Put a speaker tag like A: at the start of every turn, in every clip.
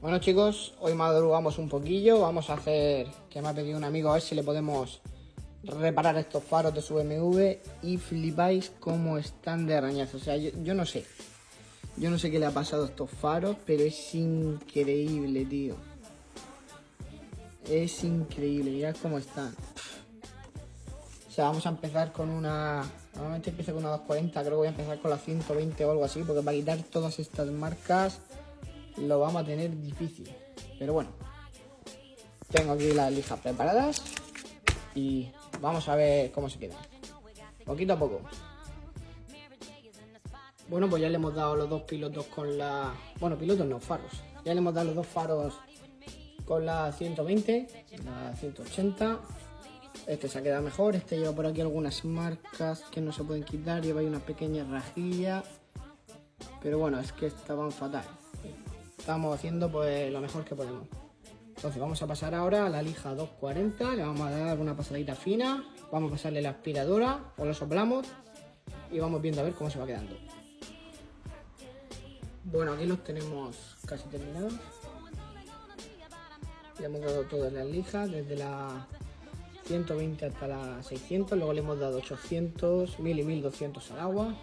A: Bueno chicos, hoy madrugamos un poquillo, vamos a hacer, que me ha pedido un amigo, a ver si le podemos reparar estos faros de su BMW y flipáis cómo están de arañazo. O sea, yo no sé qué le ha pasado a estos faros, pero es increíble, tío. Es increíble, mirad cómo están. O sea, vamos a empezar con una... Normalmente empiezo con una 240, creo que voy a empezar con la 120 o algo así, porque para quitar todas estas marcas lo vamos a tener difícil. Pero bueno, tengo aquí las lijas preparadas y vamos a ver cómo se queda. Poquito a poco. Bueno, pues ya le hemos dado los dos pilotos con la... Bueno, pilotos no, faros. Ya le hemos dado los dos faros con la 120, la 180. Este se ha quedado mejor, este lleva por aquí algunas marcas que no se pueden quitar, lleva ahí una pequeña rajilla. Pero bueno, es que estaban fatal. Estamos haciendo pues lo mejor que podemos. Entonces vamos a pasar ahora a la lija 240, le vamos a dar una pasadita fina, vamos a pasarle la aspiradora o lo soplamos y vamos viendo a ver cómo se va quedando. Bueno, aquí los tenemos casi terminados. Le hemos dado todas las lijas, desde la 120 hasta la 600, luego le hemos dado 800, 1000 y 1200 al agua.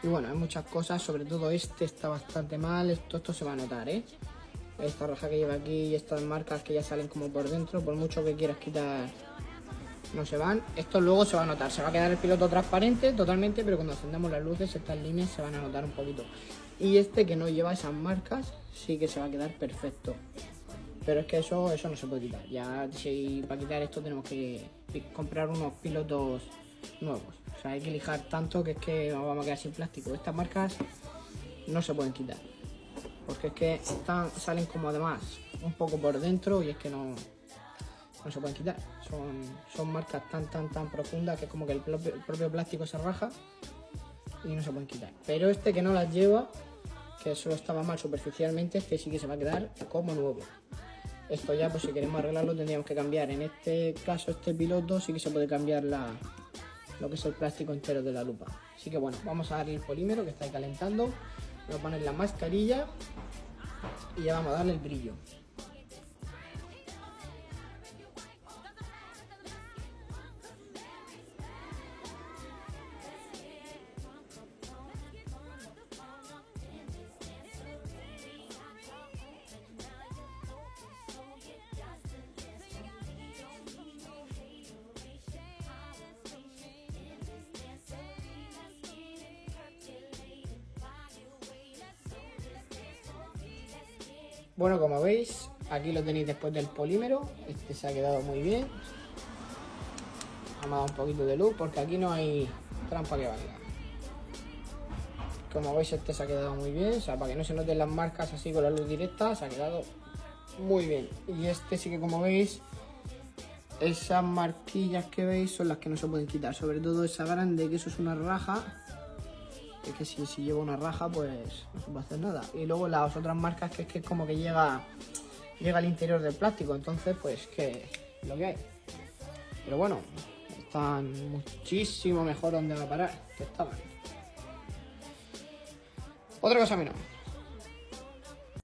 A: Y bueno, hay muchas cosas, sobre todo este está bastante mal, esto se va a notar, ¿eh? Esta raja que lleva aquí y estas marcas que ya salen como por dentro, por mucho que quieras quitar, no se van. Esto luego se va a notar, se va a quedar el piloto transparente totalmente, pero cuando encendamos las luces, estas líneas se van a notar un poquito. Y este que no lleva esas marcas, sí que se va a quedar perfecto. Pero es que eso no se puede quitar. Ya si para quitar esto tenemos que comprar unos pilotos nuevos. O sea, hay que lijar tanto que es que nos vamos a quedar sin plástico. Estas marcas no se pueden quitar. Porque es que salen como además un poco por dentro y es que no se pueden quitar. Son marcas tan profundas que es como que el propio plástico se raja y no se pueden quitar. Pero este que no las lleva, que solo estaba mal superficialmente, este sí que se va a quedar como nuevo. Esto ya, pues si queremos arreglarlo tendríamos que cambiar. En este caso, este piloto sí que se puede cambiar lo que es el plástico entero de la lupa. Así que bueno, vamos a darle el polímero que está ahí calentando. Vamos a poner la mascarilla y ya vamos a darle el brillo. Bueno, como veis, aquí lo tenéis después del polímero. Este se ha quedado muy bien. Vamos a dar un poquito de luz porque aquí no hay trampa que valga. Como veis, este se ha quedado muy bien. O sea, para que no se noten las marcas así con la luz directa, se ha quedado muy bien. Y este sí que, como veis, esas marquillas que veis son las que no se pueden quitar. Sobre todo esa grande, que eso es una raja. Es que si lleva una raja, pues no se puede hacer nada. Y luego las otras marcas que es que como que llega al interior del plástico. Entonces, pues que lo que hay. Pero bueno, están muchísimo mejor donde va a parar que estaban. Otra cosa menos.